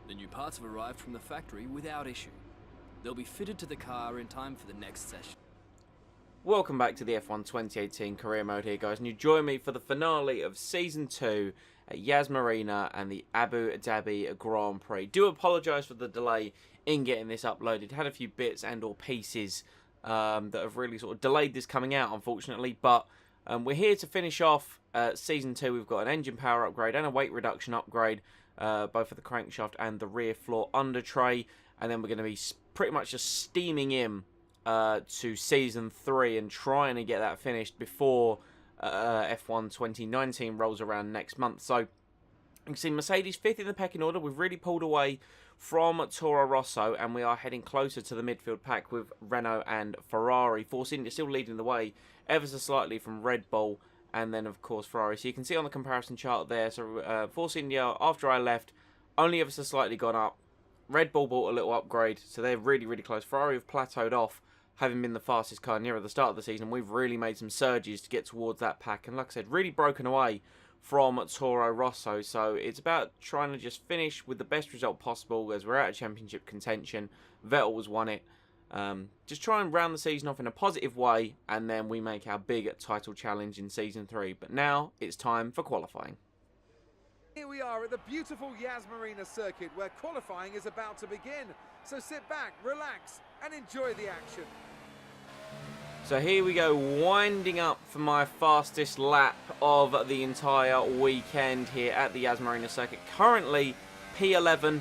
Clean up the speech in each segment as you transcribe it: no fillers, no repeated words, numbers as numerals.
The new parts have arrived from the factory without issue. They'll be fitted to the car in time for the next session. Welcome back to the F1 2018 career mode here, guys, and you join me for the finale of Season 2 at Yas Marina and the Abu Dhabi Grand Prix. Do apologise for the delay in getting this uploaded. Had a few bits and or pieces that have really sort of delayed this coming out, unfortunately, but we're here to finish off Season 2. We've got an engine power upgrade and a weight reduction upgrade, both for the crankshaft and the rear floor under tray, and then we're going to be pretty much just steaming in to Season 3 and trying to get that finished before F1 2019 rolls around next month. So you can see Mercedes 5th in the pecking order. We've really pulled away from Toro Rosso and we are heading closer to the midfield pack with Renault and Ferrari. Force India still leading the way ever so slightly from Red Bull and then of course Ferrari. So you can see on the comparison chart there, so Force India after I left only ever so slightly gone up. Red Bull bought a little upgrade, so they're really close. Ferrari have plateaued off, having been the fastest car near the start of the season. We've really made some surges to get towards that pack. And like I said, really broken away from Toro Rosso. So it's about trying to just finish with the best result possible as we're out of championship contention. Vettel's won it. Just try and round the season off in a positive way. And then we make our big title challenge in Season 3. But now it's time for qualifying. Here we are at the beautiful Yas Marina circuit where qualifying is about to begin. So sit back, relax and enjoy the action. So here we go, winding up for my fastest lap of the entire weekend here at the Yas Marina circuit. Currently P11,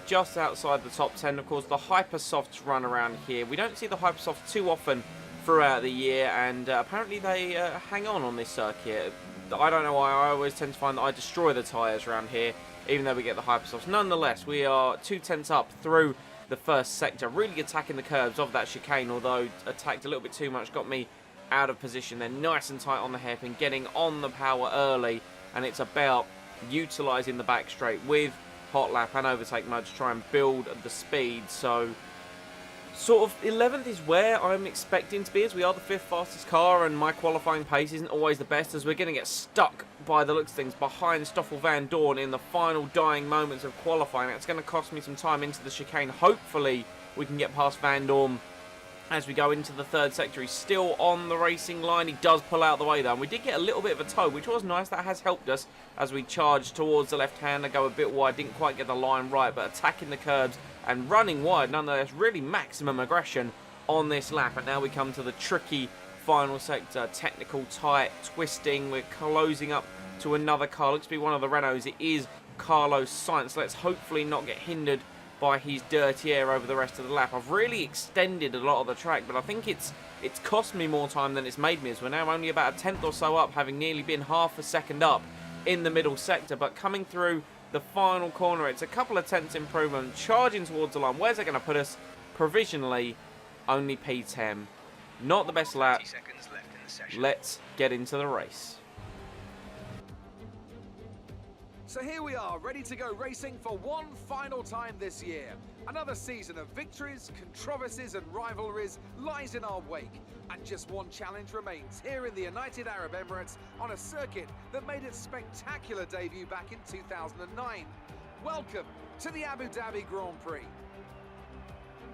just outside the top 10. Of course, the Hypersofts run around here. We don't see the Hypersofts too often throughout the year, and apparently they hang on this circuit. I don't know why, I always tend to find that I destroy the tyres around here, even though we get the Hypersofts. Nonetheless, we are 2 tenths up through the first sector, really attacking the curbs of that chicane, although attacked a little bit too much, got me out of position. They're nice and tight on the hairpin, getting on the power early, and it's about utilising the back straight with hot lap and overtake mode to try and build the speed. So sort of 11th is where I'm expecting to be, as we are the 5th fastest car, and my qualifying pace isn't always the best, as we're going to get stuck by the looks of things behind Stoffel Van Dorn in the final dying moments of qualifying. That's going to cost me some time into the chicane. Hopefully we can get past Van Dorn as we go into the 3rd sector. He's still on the racing line. He does pull out the way though, and we did get a little bit of a tow, which was nice. That has helped us as we charge towards the left hand and go a bit wide. Didn't quite get the line right, but attacking the curbs and running wide nonetheless. Really maximum aggression on this lap. And now we come to the tricky final sector. Technical, tight, twisting. We're closing up to another car. Looks to be one of the Renaults. It is Carlos Sainz. Let's hopefully not get hindered by his dirty air over the rest of the lap. I've really extended a lot of the track, but I think it's cost me more time than it's made me, as we're now only about a tenth or so up, having nearly been half a second up in the middle sector. But coming through the final corner, it's a couple of tenths improvement, charging towards the line. Where's it going to put us? Provisionally, only P10. Not the best lap. Let's get into the race. So here we are, ready to go racing for one final time this year. Another season of victories, controversies and rivalries lies in our wake. And just one challenge remains here in the United Arab Emirates on a circuit that made its spectacular debut back in 2009. Welcome to the Abu Dhabi Grand Prix.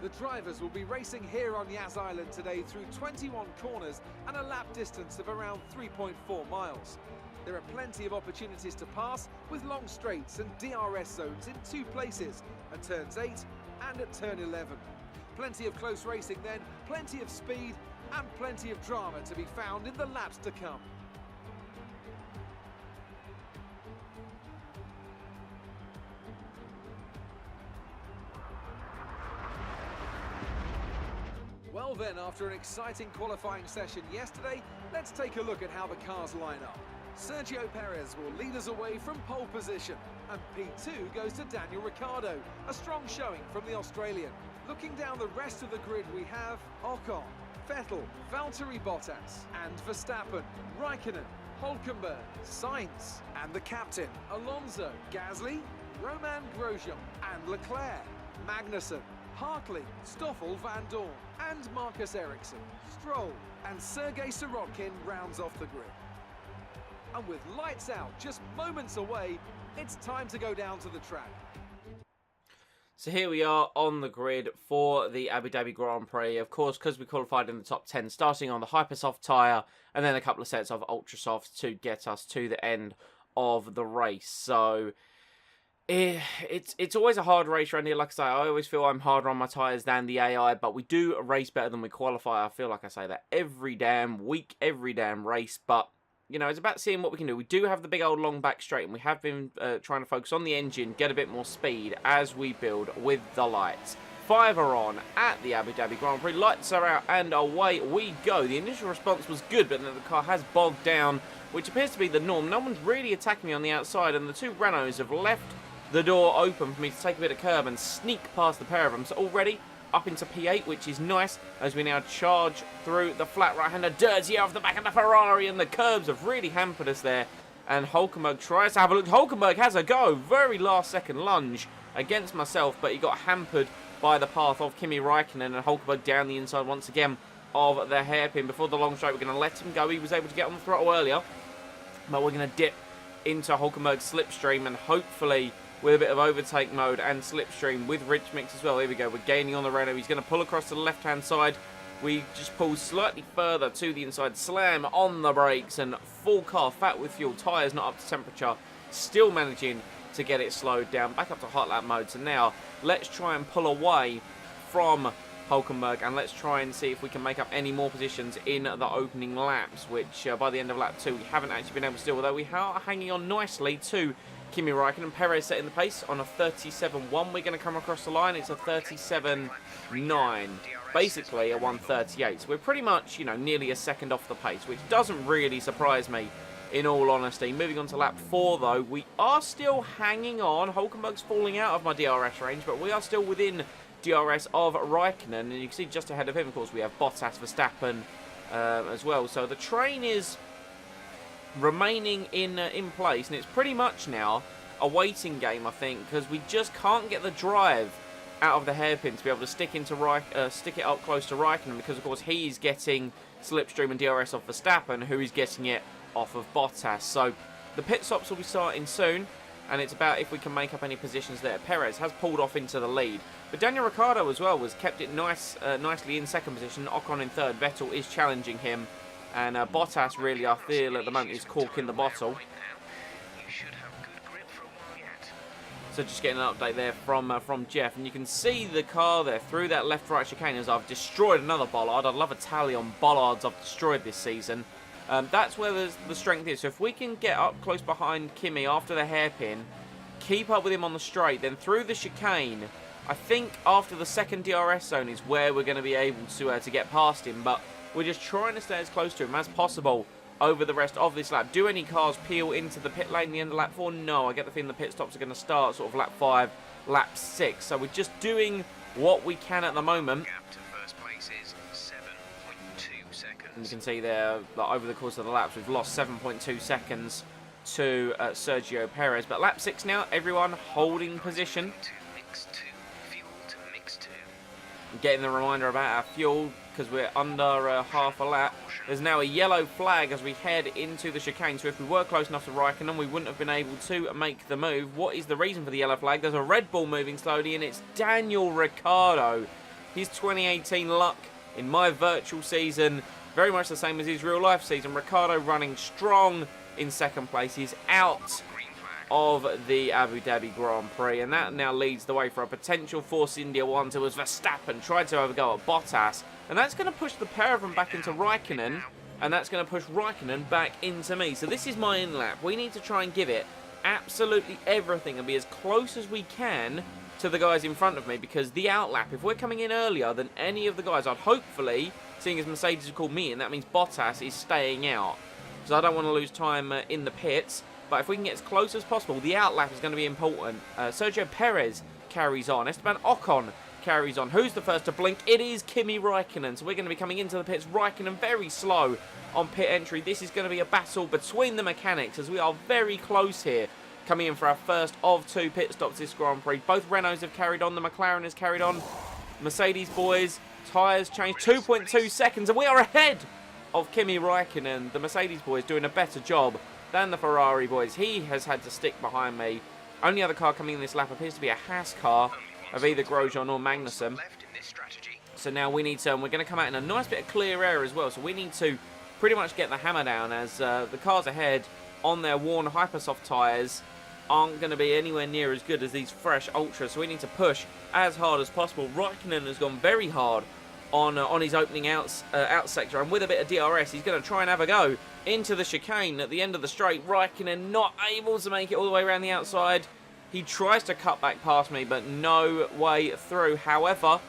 The drivers will be racing here on Yas Island today through 21 corners and a lap distance of around 3.4 miles. There are plenty of opportunities to pass with long straights and DRS zones in 2 places, at turns 8 and at turn 11. Plenty of close racing then, plenty of speed and plenty of drama to be found in the laps to come. Well then, after an exciting qualifying session yesterday, let's take a look at how the cars line up. Sergio Perez will lead us away from pole position, and P2 goes to Daniel Ricciardo, a strong showing from the Australian. Looking down the rest of the grid, we have Ocon, Vettel, Valtteri Bottas, and Verstappen, Raikkonen, Hülkenberg, Sainz, and the captain, Alonso, Gasly, Romain Grosjean, and Leclerc, Magnussen, Hartley, Stoffel Van Dorn, and Marcus Ericsson, Stroll, and Sergei Sorokin rounds off the grid. And with lights out just moments away, it's time to go down to the track. So here we are on the grid for the Abu Dhabi Grand Prix. Of course, because we qualified in the top 10, starting on the Hypersoft tyre, and then a couple of sets of Ultrasoft to get us to the end of the race. So it's always a hard race around here. Like I say, I always feel I'm harder on my tyres than the AI, but we do race better than we qualify. I feel like I say that every damn week, every damn race, but you know, it's about seeing what we can do. We do have the big old long back straight, and we have been trying to focus on the engine, get a bit more speed as we build with the lights. 5 are on at the Abu Dhabi Grand Prix. Lights are out, and away we go. The initial response was good, but then the car has bogged down, which appears to be the norm. No one's really attacking me on the outside, and the two Renaults have left the door open for me to take a bit of curb and sneak past the pair of them. So already up into P8, which is nice, as we now charge through the flat right-hander. Dirty off the back of the Ferrari, and the curbs have really hampered us there. And Hulkenberg tries to have a look. Hulkenberg has a go. Very last-second lunge against myself, but he got hampered by the path of Kimi Räikkönen, and Hulkenberg down the inside once again of the hairpin. Before the long straight, we're going to let him go. He was able to get on the throttle earlier, but we're going to dip into Hulkenberg's slipstream, and hopefully with a bit of overtake mode and slipstream with Rich Mix as well. Here we go. We're gaining on the Renault. He's going to pull across to the left-hand side. We just pull slightly further to the inside. Slam on the brakes and full car, fat with fuel. Tyres not up to temperature. Still managing to get it slowed down. Back up to hot lap mode. So now let's try and pull away from Hulkenberg, and let's try and see if we can make up any more positions in the opening laps, which by the end of lap 2 we haven't actually been able to do, although we are hanging on nicely to Kimi Räikkönen. Perez setting the pace on a 37.1. We're going to come across the line. It's a 37.9. Basically a 1:38. So we're pretty much, you know, nearly a second off the pace, which doesn't really surprise me, in all honesty. Moving on to lap 4, though, we are still hanging on. Hulkenberg's falling out of my DRS range, but we are still within DRS of Räikkönen. And you can see just ahead of him, of course, we have Bottas, Verstappen as well. So the train is remaining in place, and it's pretty much now a waiting game, I think, because we just can't get the drive out of the hairpin to be able to stick it up close to Räikkönen, because of course he's getting slipstream and DRS off Verstappen, who is getting it off of Bottas. So the pit stops will be starting soon, and it's about if we can make up any positions there. Perez has pulled off into the lead, but Daniel Ricciardo as well was kept it nicely in second position. Ocon in third. Vettel is challenging him. And Bottas really, I feel at the moment, is corking the bottle. So just getting an update there from Jeff. And you can see the car there through that left-right chicane as I've destroyed another bollard. I'd love a tally on bollards I've destroyed this season. That's where the strength is. So if we can get up close behind Kimi after the hairpin, keep up with him on the straight, then through the chicane, I think after the second DRS zone is where we're going to be able to get past him. But we're just trying to stay as close to him as possible over the rest of this lap. Do any cars peel into the pit lane at the end of lap 4? No, I get the feeling the pit stops are going to start sort of lap 5, lap 6. So we're just doing what we can at the moment. Gap to first place is 7.2 seconds. And you can see there that over the course of the laps we've lost 7.2 seconds to Sergio Perez. But lap 6 now, everyone holding position. Getting the reminder about our fuel, because we're under half a lap. There's now a yellow flag as we head into the chicane, so if we were close enough to Räikkönen, we wouldn't have been able to make the move. What is the reason for the yellow flag? There's a Red Bull moving slowly, and it's Daniel Ricciardo. His 2018 luck in my virtual season, very much the same as his real life season. Ricciardo running strong in second place. He's out of the Abu Dhabi Grand Prix, and that now leads the way for a potential Force India 1-2 as Verstappen tried to overgo at Bottas, and that's going to push the pair of them back into Räikkönen, and that's going to push Räikkönen back into me. So this is my in-lap. We need to try and give it absolutely everything and be as close as we can to the guys in front of me, because the out-lap, if we're coming in earlier than any of the guys, I'd hopefully, seeing as Mercedes have called me in, that means Bottas is staying out, because I don't want to lose time in the pits. But if we can get as close as possible, the outlap is going to be important. Sergio Perez carries on. Esteban Ocon carries on. Who's the first to blink? It is Kimi Räikkönen. So we're going to be coming into the pits. Räikkönen very slow on pit entry. This is going to be a battle between the mechanics, as we are very close here. Coming in for our first of 2 pit stops this Grand Prix. Both Renaults have carried on. The McLaren has carried on. Mercedes boys, tyres changed. 2.2 seconds, and we are ahead of Kimi Räikkönen. The Mercedes boys doing a better job than the Ferrari boys. He has had to stick behind me. Only other car coming in this lap appears to be a Haas car. of either Grosjean or Magnussen. Left in this strategy. So now we need to, and we're going to come out in a nice bit of clear air as well. So we need to pretty much get the hammer down, as the cars ahead on their worn Hypersoft tyres aren't going to be anywhere near as good as these fresh Ultras. So we need to push as hard as possible. Raikkonen has gone very hard on his opening out sector, and with a bit of DRS, he's going to try and have a go into the chicane at the end of the straight. Raikkonen not able to make it all the way around the outside. He tries to cut back past me, but no way through. However,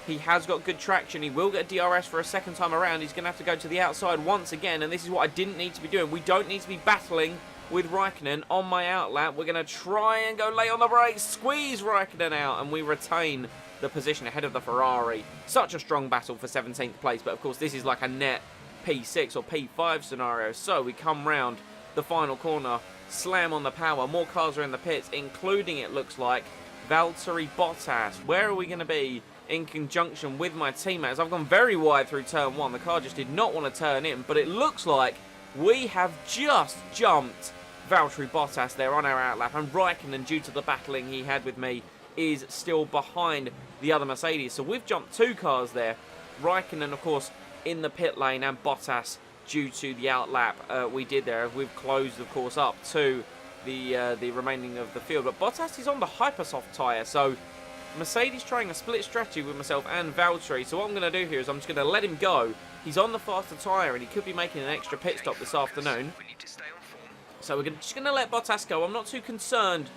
he has got good traction. He will get DRS for a second time around. He's going to have to go to the outside once again, and this is what I didn't need to be doing. We don't need to be battling with Raikkonen on my outlap. We're going to try and go late on the brakes, squeeze Raikkonen out, and we retain the position ahead of the Ferrari. Such a strong battle for 17th place, but of course this is like a net P6 or P5 scenario. So we come round the final corner, slam on the power, more cars are in the pits, including, it looks like, Valtteri Bottas. Where are we going to be in conjunction with my teammates? I've gone very wide through turn 1. The car just did not want to turn in, but it looks like we have just jumped Valtteri Bottas there on our outlap, and Raikkonen, due to the battling he had with me, is still behind the other Mercedes. So we've jumped 2 cars there. Raikkonen, of course, in the pit lane, and Bottas due to the outlap we did there. We've closed, of course, up to the remaining of the field. But Bottas is on the Hypersoft tyre, so Mercedes trying a split strategy with myself and Valtteri. So what I'm going to do here is I'm just going to let him go. He's on the faster tyre, and he could be making an extra pit stop this afternoon. We need to stay on form. So we're just going to let Bottas go. I'm not too concerned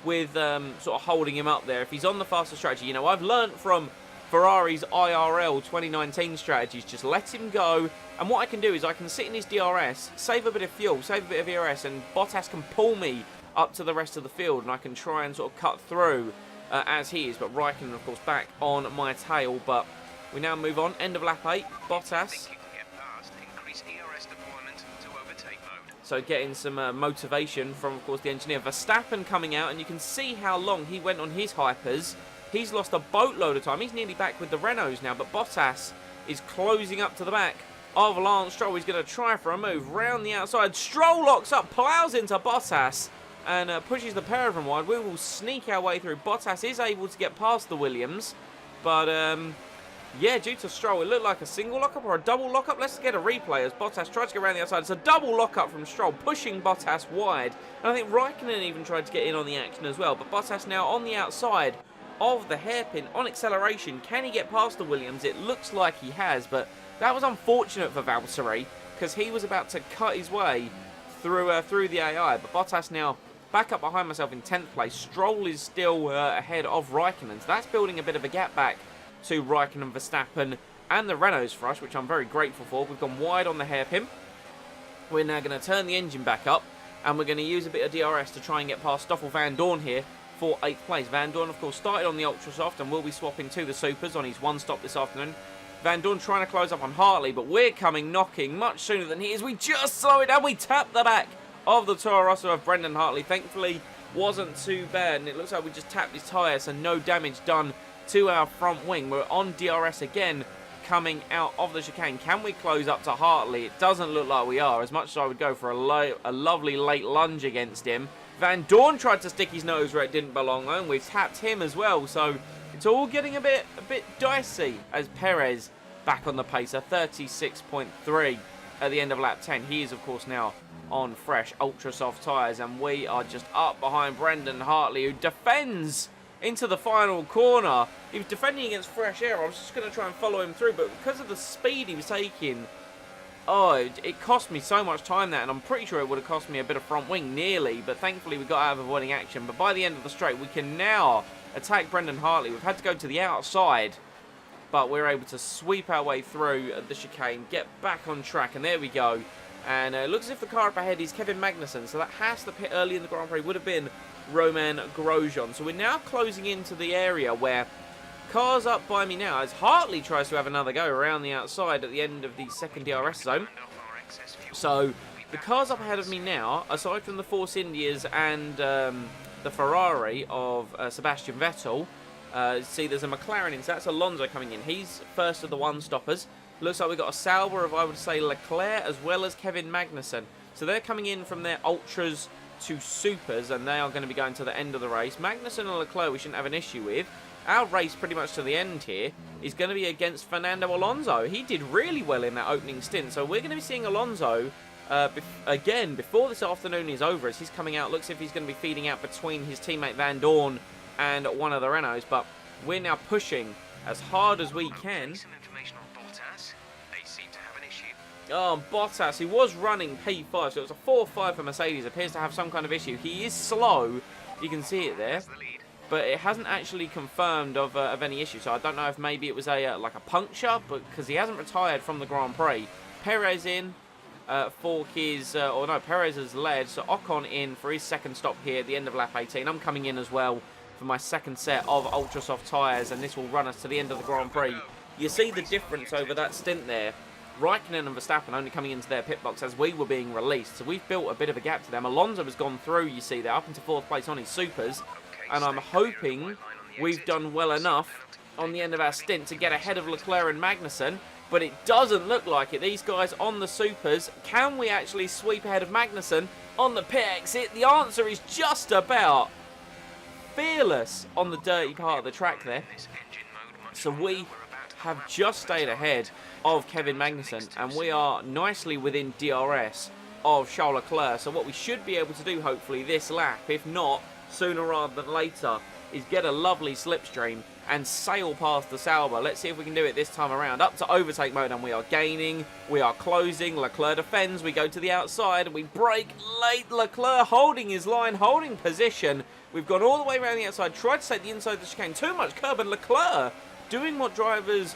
with sort of holding him up there if he's on the faster strategy. You know, I've learnt from Ferrari's IRL 2019 strategies, just let him go, and what I can do is I can sit in his DRS, save a bit of fuel, save a bit of ERS, and Bottas can pull me up to the rest of the field, and I can try and sort of cut through as he is. But Raikkonen, of course, back on my tail. But we now move on, end of lap 8, Bottas. So getting some motivation from, of course, the engineer. Verstappen coming out, and you can see how long he went on his hypers. He's lost a boatload of time. He's nearly back with the Renaults now, but Bottas is closing up to the back of Lance Stroll. He's going to try for a move round the outside. Stroll locks up, plows into Bottas, and pushes the pair of them wide. We will sneak our way through. Bottas is able to get past the Williams, but yeah, due to Stroll, it looked like a single lockup or a double lockup. Let's get a replay as Bottas tries to get around the outside. It's a double lockup from Stroll, pushing Bottas wide. And I think Raikkonen even tried to get in on the action as well. But Bottas now on the outside of the hairpin on acceleration. Can he get past the Williams? It looks like he has, but that was unfortunate for Valtteri because he was about to cut his way through the AI. But Bottas now back up behind myself in 10th place. Stroll is still ahead of Raikkonen, so that's building a bit of a gap back to Raikkonen, Verstappen, and the Renaults for us, which I'm very grateful for. We've gone wide on the hairpin. We're now going to turn the engine back up, and we're going to use a bit of DRS to try and get past Stoffel Van Dorn here for 8th place. Van Dorn, of course, started on the Ultrasoft and will be swapping to the Supers on his one stop this afternoon. Van Dorn trying to close up on Hartley, but we're coming knocking much sooner than he is. We just slow it down. We tap the back of the Toro Rosso of Brendan Hartley. Thankfully, wasn't too bad, and it looks like we just tapped his tyre, so no damage done to our front wing. We're on DRS again coming out of the chicane. Can we close up to Hartley? It doesn't look like we are, as much as I would go for a lovely late lunge against him. Van Dorn tried to stick his nose where it didn't belong, and we've tapped him as well, so it's all getting a bit dicey as Perez back on the pace, a 36.3 at the end of lap 10. He is, of course, now on fresh ultra soft tyres, and we are just up behind Brendan Hartley, who defends into the final corner. He was defending against fresh air. I was just going to try and follow him through, but because of the speed he was taking, it cost me so much time that, and I'm pretty sure it would have cost me a bit of front wing nearly, but thankfully we got out of avoiding action. But by the end of the straight, we can now attack Brendan Hartley. We've had to go to the outside, but we're able to sweep our way through the chicane, get back on track, and there we go. And it looks as if the car up ahead is Kevin Magnussen, so that has to pit early in the Grand Prix would have been Romain Grosjean. So we're now closing into the area where cars up by me now as Hartley tries to have another go around the outside at the end of the second DRS zone. So the cars up ahead of me now, aside from the Force Indias and the Ferrari of Sebastian Vettel, see there's a McLaren in, so that's Alonso coming in. He's first of the one-stoppers. Looks like we've got a Sauber of, I would say, Leclerc as well as Kevin Magnussen. So they're coming in from their Ultras to supers, and they are going to be going to the end of the race. Magnussen and Leclerc we shouldn't have an issue with. Our race pretty much to the end here is going to be against Fernando Alonso. He did really well in that opening stint, so we're going to be seeing Alonso again before this afternoon is over, as he's coming out. Looks as if he's going to be feeding out between his teammate Van Dorn and one of the Renaults, but we're now pushing as hard as we can. Some information on Bottas. They seem to have an issue. Oh, Bottas, he was running P5, so it was a 4-5 for Mercedes. Appears to have some kind of issue. He is slow. You can see it there. That's the lead. But it hasn't actually confirmed of any issue. So I don't know if maybe it was a like a puncture, but because he hasn't retired from the Grand Prix. Perez in for his, or no, Perez has led. So Ocon in for his second stop here at the end of lap 18. I'm coming in as well for my second set of ultra soft tyres, and this will run us to the end of the Grand Prix. You see the difference over that stint there. Raikkonen and Verstappen only coming into their pit box as we were being released. So we've built a bit of a gap to them. Alonso has gone through, you see there, up into 4th place on his supers. And I'm hoping we've done well enough on the end of our stint to get ahead of Leclerc and Magnussen. But it doesn't look like it. These guys on the supers, can we actually sweep ahead of Magnussen on the pit exit? The answer is just about. Fearless on the dirty part of the track there. So we have just stayed ahead of Kevin Magnussen, and we are nicely within DRS of Charles Leclerc. So what we should be able to do, hopefully, this lap, if not sooner rather than later, is get a lovely slipstream and sail past the Sauber. Let's see if we can do it this time around. Up to overtake mode, and we are gaining, we are closing. Leclerc defends, we go to the outside, and we brake late. Leclerc holding his line, holding position. We've gone all the way around the outside, tried to take the inside of the chicane. Too much curb, and Leclerc doing what drivers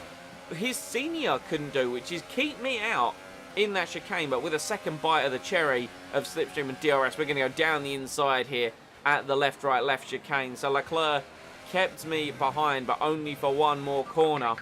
his senior couldn't do, which is keep me out in that chicane. But with a second bite of the cherry of slipstream and DRS, we're going to go down the inside here at the left, right, left chicane. So Leclerc kept me behind, but only for one more corner.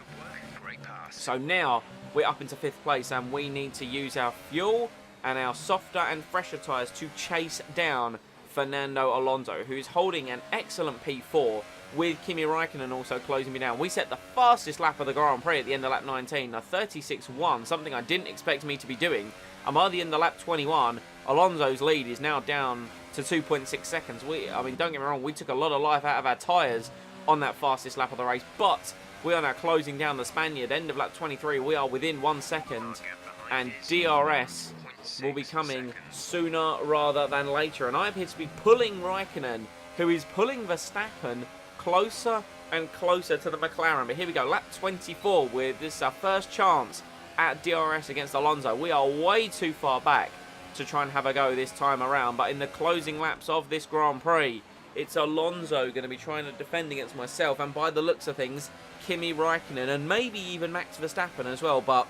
So now we're up into 5th place, and we need to use our fuel and our softer and fresher tyres to chase down Fernando Alonso, who is holding an excellent P4 with Kimi Raikkonen also closing me down. We set the fastest lap of the Grand Prix at the end of lap 19, a 36.1, something I didn't expect me to be doing. And by the end of lap 21, Alonso's lead is now down to 2.6 seconds. I mean, don't get me wrong, we took a lot of life out of our tyres on that fastest lap of the race, but we are now closing down the Spaniard. End of lap 23, we are within 1 second, and DRS will be coming sooner rather than later. And I appear to be pulling Raikkonen, who is pulling Verstappen closer and closer to the McLaren. But here we go, lap 24, with this our first chance at DRS against Alonso. We are way too far back to try and have a go this time around, but in the closing laps of this Grand Prix, it's Alonso going to be trying to defend against myself, and by the looks of things, Kimi Raikkonen, and maybe even Max Verstappen as well. But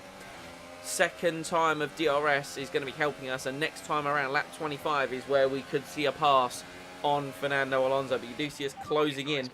second time of DRS is going to be helping us, and next time around, lap 25 is where we could see a pass on Fernando Alonso, but you do see us closing in.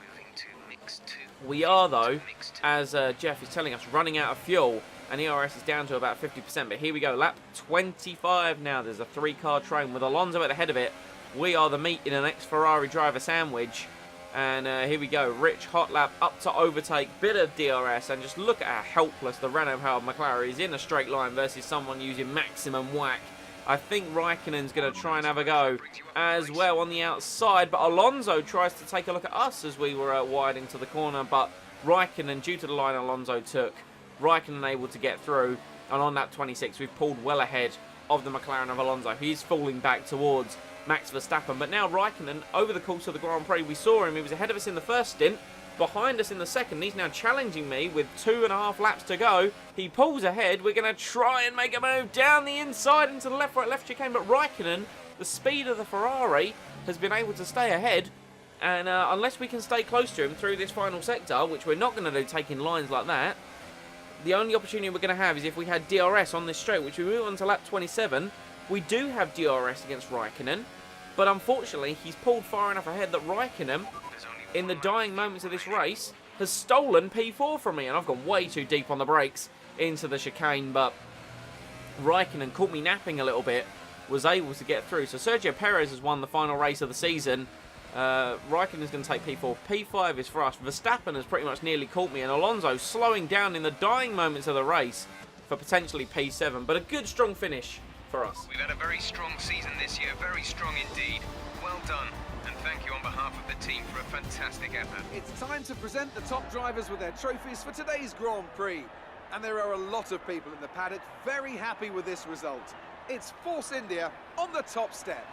We are, though, as Jeff is telling us, running out of fuel, and ERS is down to about 50%. But here we go, lap 25 now. There's a 3-car train with Alonso at the head of it. We are the meat in an ex-Ferrari driver sandwich. And here we go, rich hot lap up to overtake, bit of DRS, and just look at how helpless the Renault-powered McLaren is in a straight line versus someone using maximum whack. I think Raikkonen's going to try and have a go as well on the outside, but Alonso tries to take a look at us as we were wide into the corner, but Raikkonen, due to the line Alonso took, Raikkonen able to get through, and on lap 26 we've pulled well ahead of the McLaren of Alonso. He's falling back towards Max Verstappen, but now Raikkonen, over the course of the Grand Prix, we saw him, he was ahead of us in the first stint, behind us in the second. He's now challenging me with 2.5 laps to go. He pulls ahead. We're going to try and make a move down the inside into the left, right, left chicane, but Raikkonen, the speed of the Ferrari, has been able to stay ahead, and unless we can stay close to him through this final sector, which we're not going to do taking lines like that, the only opportunity we're going to have is if we had DRS on this straight, which we move on to lap 27. We do have DRS against Raikkonen, but unfortunately he's pulled far enough ahead that Raikkonen, in the dying moments of this race, has stolen P4 from me, and I've gone way too deep on the brakes into the chicane, but Raikkonen caught me napping a little bit, was able to get through. So Sergio Perez has won the final race of the season. Raikkonen's going to take P4. P5 is for us. Verstappen has pretty much nearly caught me, and Alonso slowing down in the dying moments of the race for potentially P7, but a good strong finish for us. We've had a very strong season this year, very strong indeed. Well done, and thank you on behalf of the team for a fantastic effort. It's time to present the top drivers with their trophies for today's Grand Prix. And there are a lot of people in the paddock very happy with this result. It's Force India on the top step.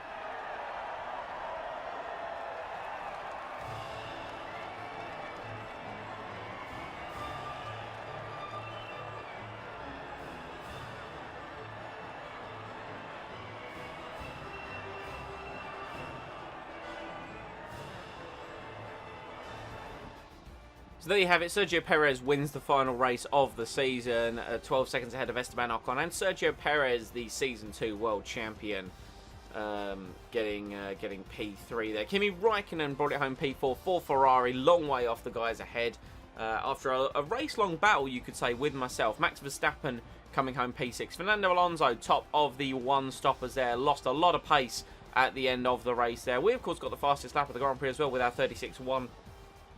So there you have it. Sergio Perez wins the final race of the season, 12 seconds ahead of Esteban Ocon, and Sergio Perez, the Season 2 World Champion, getting P3 there. Kimi Raikkonen brought it home P4 for Ferrari, long way off the guys ahead. After a race-long battle, you could say, with myself. Max Verstappen coming home P6. Fernando Alonso, top of the one-stoppers there, lost a lot of pace at the end of the race there. We, of course, got the fastest lap of the Grand Prix as well with our 36.1.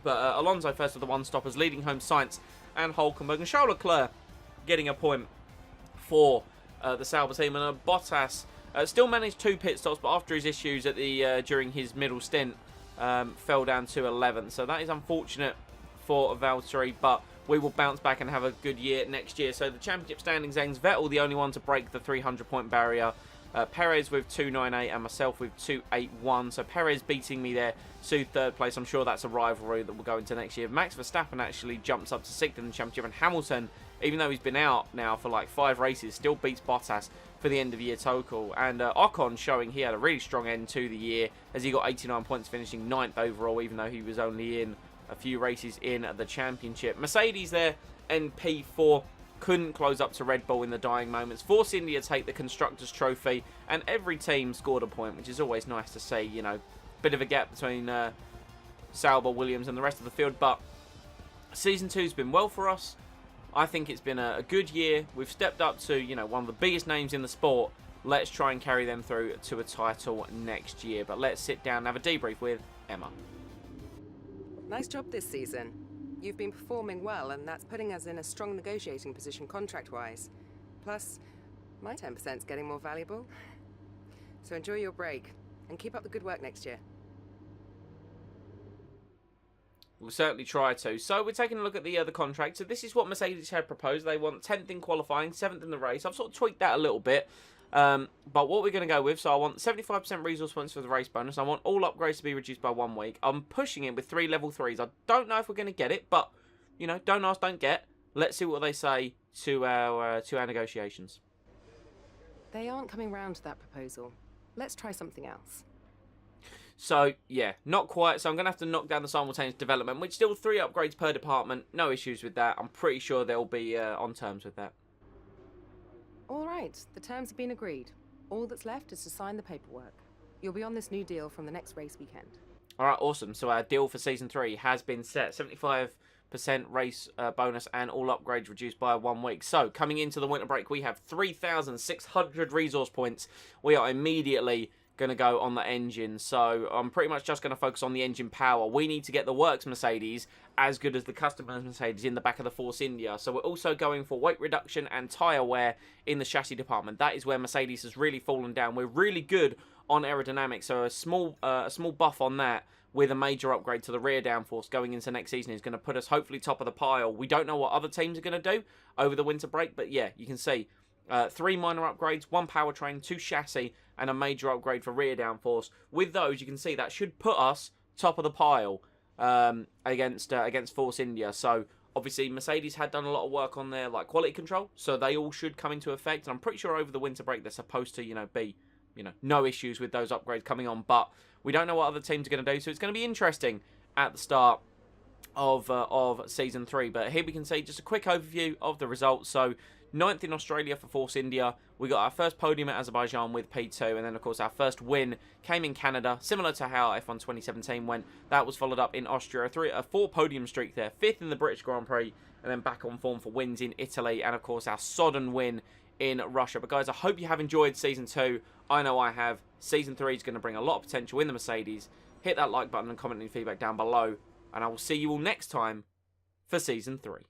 But Alonso first of the one-stoppers, leading home Sainz and Hülkenberg. And Charles Leclerc getting a point for the Sauber team. And Bottas still managed 2 pit stops, but after his issues at the during his middle stint, fell down to 11th. So that is unfortunate for Valtteri, but we will bounce back and have a good year next year. So the championship standings ends. Vettel, the only one to break the 300-point barrier. Perez with 298 and myself with 281. So Perez beating me there to 3rd place. I'm sure that's a rivalry that will go into next year. Max Verstappen actually jumps up to 6th in the championship, and Hamilton, even though he's been out now for like 5 races, still beats Bottas for the end of the year total. And Ocon showing he had a really strong end to the year as he got 89 points, finishing 9th overall, even though he was only in a few races in the championship. Mercedes there in P4. Couldn't close up to Red Bull in the dying moments. Force India take the Constructors' Trophy, and every team scored a point, which is always nice to see. You know, bit of a gap between Sauber, Williams, and the rest of the field, but Season 2's been well for us. I think it's been a good year. We've stepped up to, you know, one of the biggest names in the sport. Let's try and carry them through to a title next year. But let's sit down and have a debrief with Emma. Nice job this season. You've been performing well, and that's putting us in a strong negotiating position contract-wise. Plus, my 10%'s getting more valuable. So enjoy your break, and keep up the good work next year. We'll certainly try to. So we're taking a look at the contract. So this is what Mercedes had proposed. They want 10th in qualifying, 7th in the race. I've sort of tweaked that a little bit. But what we're going to go with, so I want 75% resource points for the race bonus. I want all upgrades to be reduced by 1 week. I'm pushing it with 3 level 3s. I don't know if we're going to get it, but, you know, don't ask, don't get. Let's see what they say to our negotiations. They aren't coming round to that proposal. Let's try something else. So, yeah, not quite. So I'm going to have to knock down the simultaneous development, which still 3 upgrades per department. No issues with that. I'm pretty sure they'll be on terms with that. All right, the terms have been agreed. All that's left is to sign the paperwork. You'll be on this new deal from the next race weekend. All right, awesome. So our deal for Season 3 has been set. 75% race bonus and all upgrades reduced by 1 week. So coming into the winter break, we have 3,600 resource points. We are immediately going to go on the engine. So I'm pretty much just going to focus on the engine power. We need to get the works Mercedes as good as the customers Mercedes in the back of the Force India. So we're also going for weight reduction and tyre wear in the chassis department. That is where Mercedes has really fallen down. We're really good on aerodynamics, so a small buff on that with a major upgrade to the rear downforce going into next season is going to put us hopefully top of the pile. We don't know what other teams are going to do over the winter break, but yeah, you can see 3 minor upgrades, 1 powertrain, 2 chassis, and a major upgrade for rear downforce. With those, you can see that should put us top of the pile against Force India. So obviously Mercedes had done a lot of work on their quality control, so they all should come into effect. And I'm pretty sure over the winter break they're supposed to be no issues with those upgrades coming on. But we don't know what other teams are going to do, so it's going to be interesting at the start of Season 3. But here we can see just a quick overview of the results. So 9th in Australia for Force India. We got our first podium at Azerbaijan with P2, and then of course our first win came in Canada, similar to how F1 2017 went. That was followed up in Austria, a 4 podium streak there, 5th in the British Grand Prix, and then back on form for wins in Italy, and of course our sodden win in Russia. But guys, I hope you have enjoyed Season 2. I know I have. Season 3 is going to bring a lot of potential in the Mercedes. Hit that like button and comment any feedback down below, and I will see you all next time for Season 3.